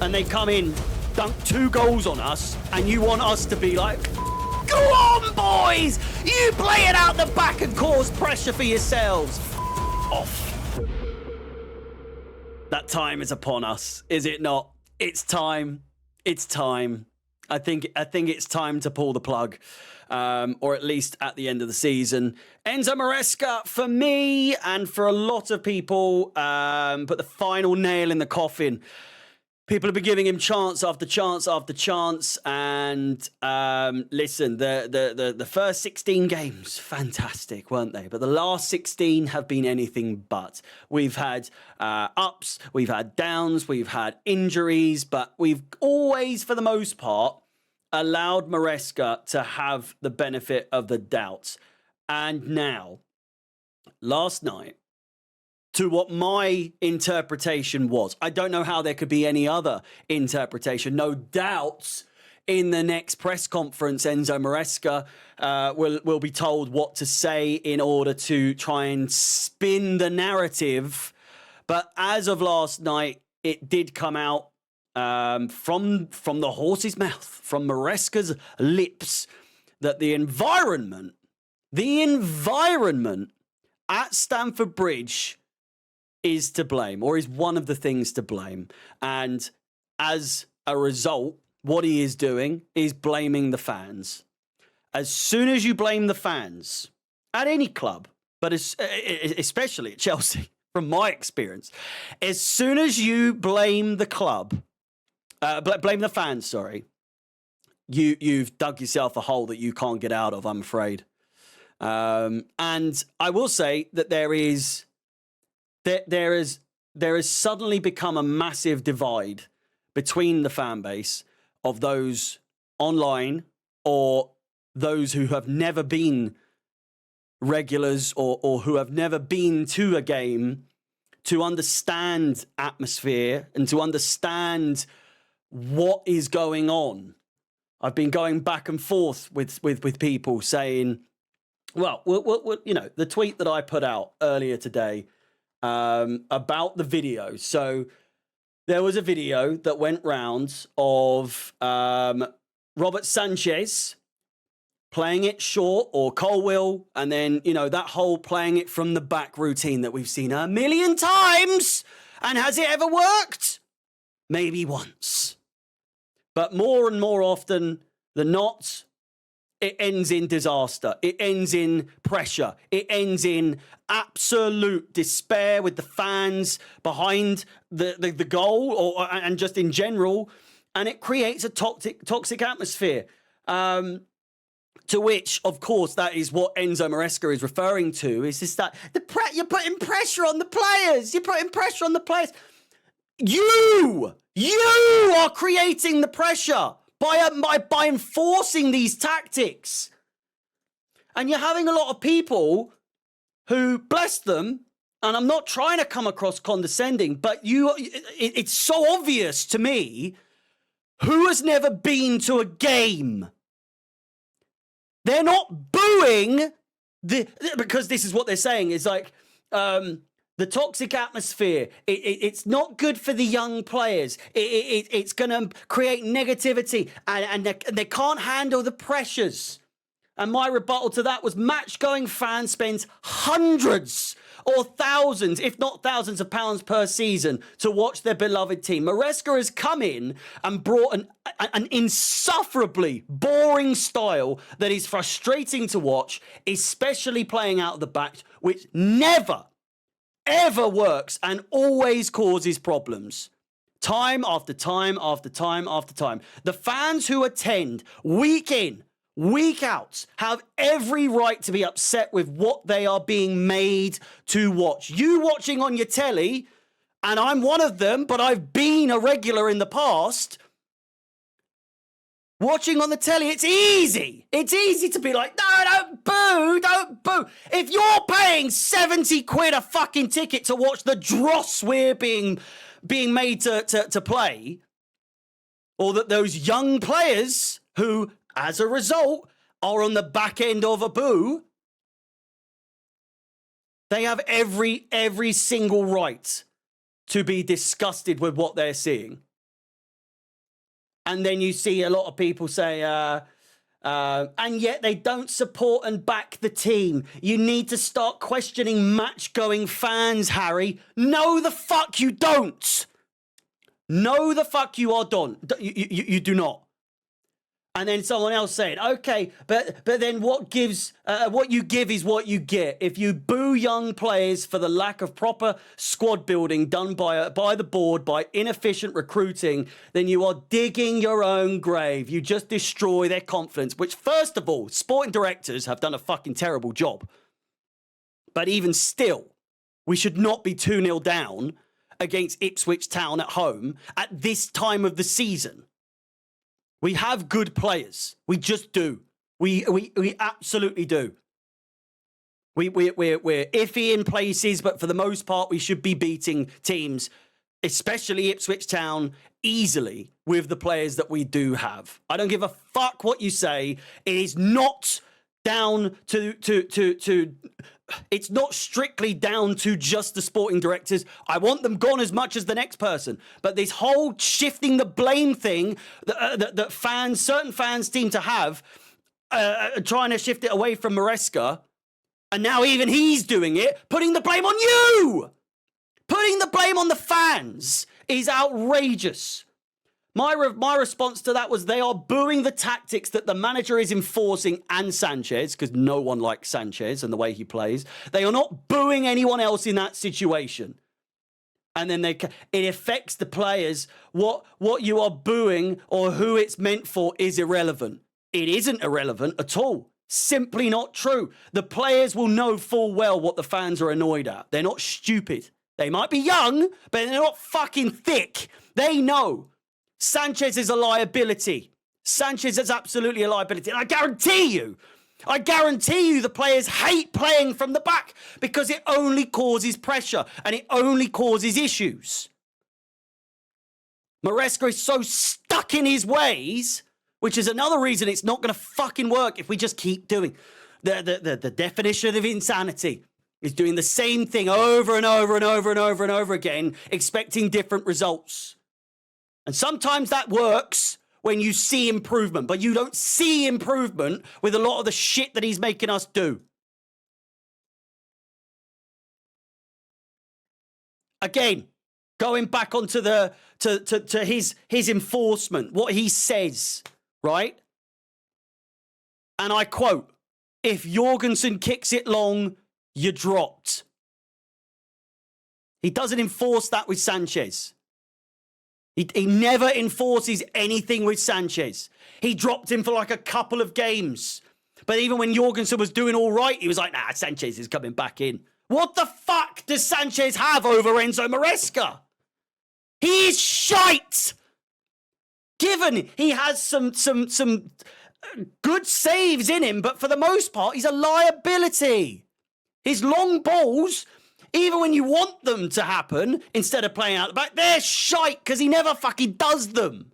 and they come in, dunk 2 goals on us, and you want us to be like, go on, boys! You play it out the back and cause pressure for yourselves. Off. That time is upon us, is it not? It's time. It's time. I think it's time to pull the plug, or at least at the end of the season. Enzo Maresca, for me and for a lot of people, put the final nail in the coffin. People have been giving him chance after chance after chance, and listen, the first 16 games, fantastic, weren't they? But the last 16 have been anything but. We've had ups, we've had downs, we've had injuries, but we've always, for the most part, allowed Maresca to have the benefit of the doubt. And now, last night, to what my interpretation was. I don't know how there could be any other interpretation. No doubt in the next press conference, Enzo Maresca will be told what to say in order to try and spin the narrative. But as of last night, it did come out from the horse's mouth, from Maresca's lips, that the environment at Stamford Bridge is to blame, or is one of the things to blame. And as a result, what he is doing is blaming the fans. As soon as you blame the fans at any club, but especially at Chelsea, from my experience, as soon as you blame the club, blame the fans, sorry, you've dug yourself a hole that you can't get out of, I'm afraid. And I will say that there has suddenly become a massive divide between the fan base of those online or those who have never been regulars or who have never been to a game to understand atmosphere and to understand what is going on. I've been going back and forth with people saying, well, you know, the tweet that I put out earlier today about the video. So there was a video that went round of Robert Sanchez playing it short, or Colwill, and then, you know, that whole playing it from the back routine that we've seen a million times. And has it ever worked? Maybe once. But more and more often than not, it ends in disaster. It ends in pressure. It ends in absolute despair with the fans behind the goal, and just in general. And it creates a toxic atmosphere. To which, of course, that is what Enzo Maresca is referring to. Is just that you're putting pressure on the players. You're putting pressure on the players. You are creating the pressure by enforcing these tactics. And you're having a lot of people who, bless them, and I'm not trying to come across condescending, but it's so obvious to me, who has never been to a game? They're not booing because this is what they're saying. It's like the toxic atmosphere. It's not good for the young players. It's going to create negativity, and they can't handle the pressures. And my rebuttal to that was match-going fans spend hundreds or thousands, if not thousands of pounds per season to watch their beloved team. Maresca has come in and brought an insufferably boring style that is frustrating to watch, especially playing out of the back, which never, ever works and always causes problems. Time after time after time after time. The fans who attend week in, week out, have every right to be upset with what they are being made to watch. You watching on your telly, and I'm one of them, but I've been a regular in the past. Watching on the telly, it's easy. It's easy to be like, no, don't boo. If you're paying 70 quid a fucking ticket to watch the dross we're being made to play, or that those young players who, as a result, are on the back end of a boo, they have every single right to be disgusted with what they're seeing. And then you see a lot of people say, and yet they don't support and back the team. You need to start questioning match-going fans, Harry. No, the fuck you don't. No, the fuck you are don't. You do not. And then someone else said, okay, but then what you give is what you get. If you boo young players for the lack of proper squad building done by the board, by inefficient recruiting, then you are digging your own grave. You just destroy their confidence, which, first of all, sporting directors have done a fucking terrible job. But even still, we should not be 2-0 down against Ipswich Town at home at this time of the season. We have good players. We just do. We absolutely do. We're iffy in places, but for the most part, we should be beating teams, especially Ipswich Town, easily with the players that we do have. I don't give a fuck what you say. It is not down to it's not strictly down to just the sporting directors. I want them gone as much as the next person. But this whole shifting the blame thing that certain fans seem to have, trying to shift it away from Maresca, and now even he's doing it, putting the blame on you! Putting the blame on the fans is outrageous. My response to that was they are booing the tactics that the manager is enforcing and Sanchez, because no one likes Sanchez and the way he plays. They are not booing anyone else in that situation. And then it affects the players. What you are booing or who it's meant for is irrelevant. It isn't irrelevant at all. Simply not true. The players will know full well what the fans are annoyed at. They're not stupid. They might be young, but they're not fucking thick. They know. Sanchez is a liability. Sanchez is absolutely a liability. And I guarantee you the players hate playing from the back because it only causes pressure and it only causes issues. Maresca is so stuck in his ways, which is another reason it's not going to fucking work if we just keep doing. The definition of insanity is doing the same thing over and over and over and over and over again, expecting different results. And sometimes that works when you see improvement, but you don't see improvement with a lot of the shit that he's making us do. Again, going back onto to his enforcement, what he says, right? And I quote, "If Jorgensen kicks it long, you're dropped." He doesn't enforce that with Sanchez. He never enforces anything with Sanchez. He dropped him for like a couple of games. But even when Jorgensen was doing all right, he was like, nah, Sanchez is coming back in. What the fuck does Sanchez have over Enzo Maresca? He is shite. Given he has some good saves in him, but for the most part, he's a liability. His long balls, even when you want them to happen, instead of playing out the back, they're shite because he never fucking does them.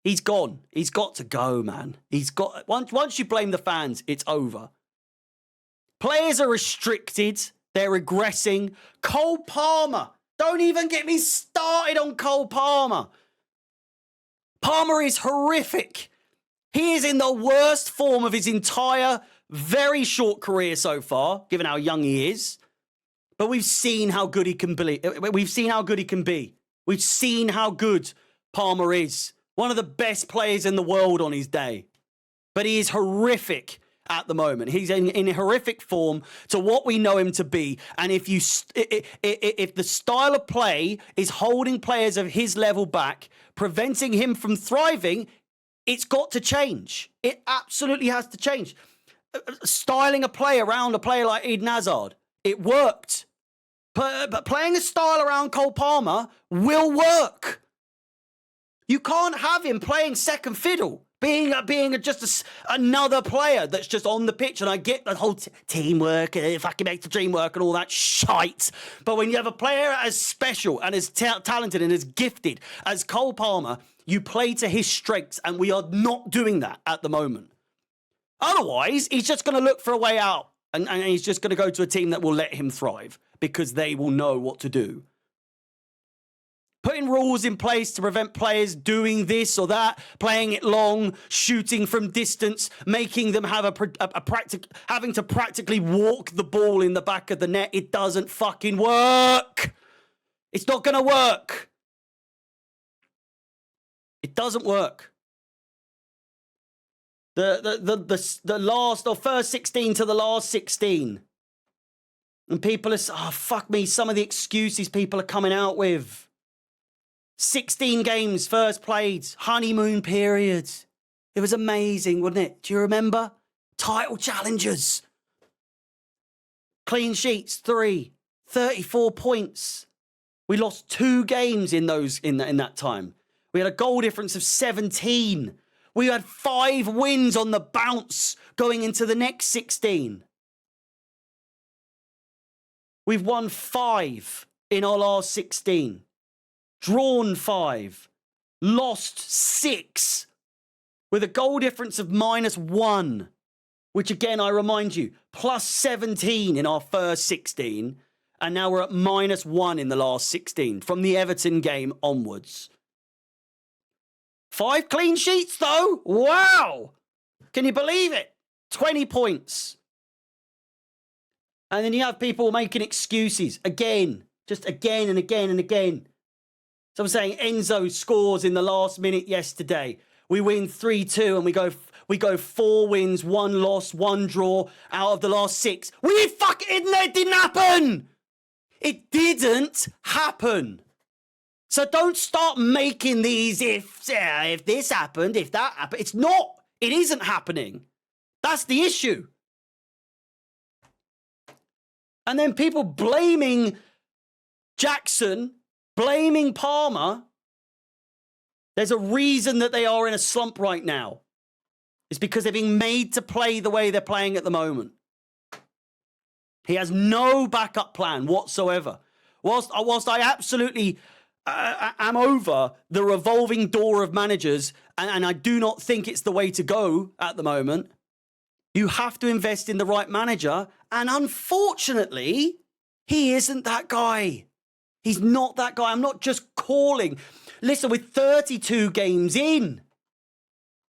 He's gone. He's got to go, man. He's got. Once you blame the fans, it's over. Players are restricted. They're regressing. Cole Palmer. Don't even get me started on Cole Palmer. Palmer is horrific. He is in the worst form of his entire very short career so far, given how young he is. But we've seen how good he can be. We've seen how good he can be. We've seen how good Palmer is. One of the best players in the world on his day. But he is horrific at the moment. He's in horrific form to what we know him to be. And if the style of play is holding players of his level back, preventing him from thriving, it's got to change. It absolutely has to change. Styling a play around a player like Eden Hazard, it worked. But playing a style around Cole Palmer will work. You can't have him playing second fiddle, being just another player that's just on the pitch. And I get the whole teamwork, fucking make the dream work and all that shite. But when you have a player as special and as talented and as gifted as Cole Palmer, you play to his strengths, and we are not doing that at the moment. Otherwise, he's just going to look for a way out, and he's just going to go to a team that will let him thrive because they will know what to do. Putting rules in place to prevent players doing this or that, playing it long, shooting from distance, making them have having to practically walk the ball in the back of the net. It doesn't fucking work. It's not going to work. It doesn't work. The last or first 16 to the last 16. And people are, oh, fuck me, some of the excuses people are coming out with. 16 games first played, honeymoon period. It was amazing, wasn't it? Do you remember? Title challengers. Clean sheets, 3. 34 points. We lost 2 games in that time. We had a goal difference of 17. We had 5 wins on the bounce going into the next 16. We've won 5 in our last 16. Drawn 5. Lost 6. With a goal difference of -1. Which again, I remind you, plus 17 in our first 16. And now we're at -1 in the last 16. From the Everton game onwards. 5 clean sheets though. Wow. Can you believe it? 20 points. And then you have people making excuses. Again. Just again and again and again. So I'm saying Enzo scores in the last minute yesterday. We win 3-2 and we go 4 wins, 1 loss, 1 draw out of the last 6. It didn't happen. It didn't happen. So don't start making these if this happened, if that happened. It's not. It isn't happening. That's the issue. And then people blaming Jackson, blaming Palmer. There's a reason that they are in a slump right now. It's because they're being made to play the way they're playing at the moment. He has no backup plan whatsoever. Whilst I absolutely am over the revolving door of managers, and I do not think it's the way to go at the moment, you have to invest in the right manager. And unfortunately, he isn't that guy. He's not that guy. I'm not just calling. Listen, with 32 games in.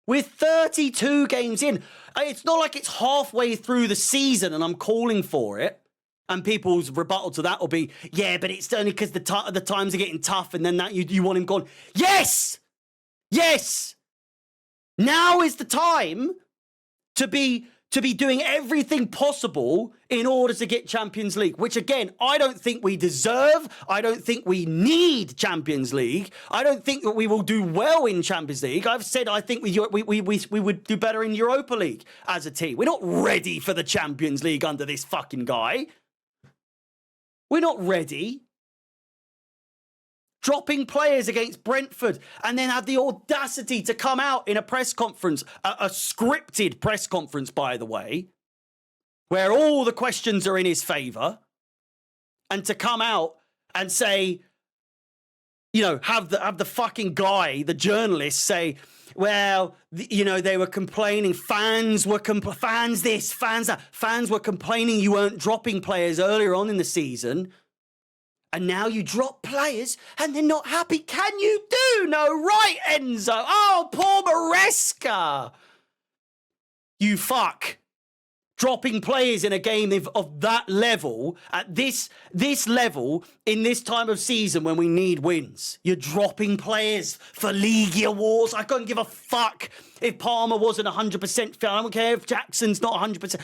With 32 games in. It's not like it's halfway through the season and I'm calling for it. And people's rebuttal to that will be, yeah, but it's only because the times are getting tough and then that you want him gone. Yes! Yes! Now is the time to be doing everything possible in order to get Champions League, which again, I don't think we deserve. I don't think we need Champions League. I don't think that we will do well in Champions League. I've said I think we would do better in Europa League as a team. We're not ready for the Champions League under this fucking guy. We're not ready. Dropping players against Brentford and then have the audacity to come out in a press conference, a scripted press conference, by the way, where all the questions are in his favour, and to come out and say, you know, have the fucking guy, the journalist, say, well, they were complaining, fans were complaining you weren't dropping players earlier on in the season. And now you drop players and they're not happy. Can you do no right, Enzo? Oh, poor Maresca. You fuck. Dropping players in a game of that level, at this level, in this time of season when we need wins. You're dropping players for league awards. I couldn't give a fuck if Palmer wasn't 100% fit. I don't care if Jackson's not 100%.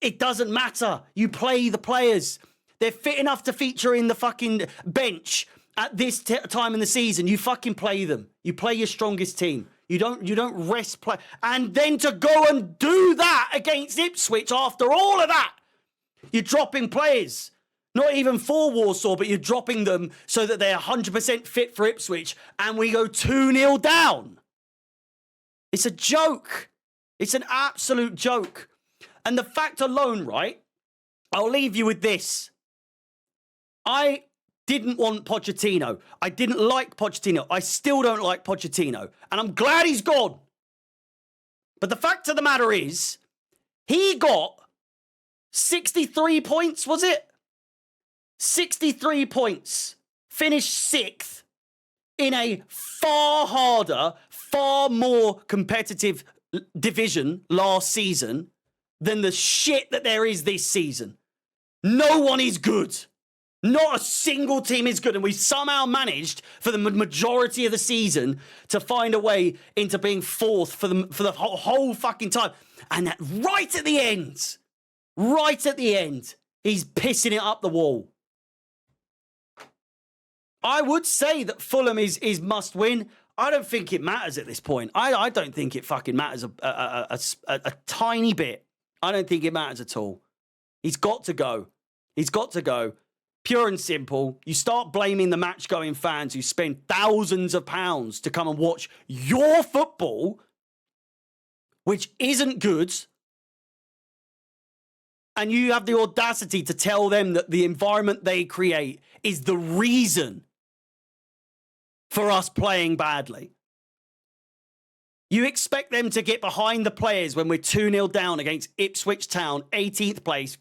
It doesn't matter. You play the players. They're fit enough to feature in the fucking bench at this time in the season. You fucking play them. You play your strongest team. You don't rest play. And then to go and do that against Ipswich after all of that, you're dropping players. Not even for Warsaw, but you're dropping them so that they're 100% fit for Ipswich and we go 2-0 down. It's a joke. It's an absolute joke. And the fact alone, right, I'll leave you with this. I didn't want Pochettino. I didn't like Pochettino. I still don't like Pochettino. And I'm glad he's gone. But the fact of the matter is, he got 63 points, was it? 63 points. Finished 6th. in a far harder, far more competitive division last season than the shit that there is this season. No one is good. Not a single team is good. And we somehow managed for the majority of the season to find a way into being fourth for the whole fucking time. And that right at the end, he's pissing it up the wall. I would say that Fulham is must win. I don't think it matters at this point. I don't think it fucking matters a tiny bit. I don't think it matters at all. He's got to go. He's got to go. Pure and simple. You start blaming the match-going fans who spend thousands of pounds to come and watch your football, which isn't good, and you have the audacity to tell them that the environment they create is the reason for us playing badly. You expect them to get behind the players when we're 2-0 down against Ipswich Town, 18th place,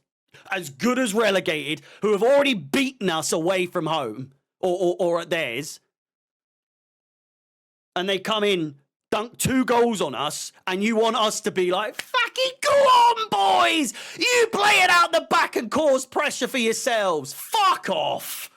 as good as relegated, who have already beaten us away from home or at theirs. And they come in, dunk 2 goals on us, and you want us to be like, fucking go on, boys! You play it out the back and cause pressure for yourselves. Fuck off!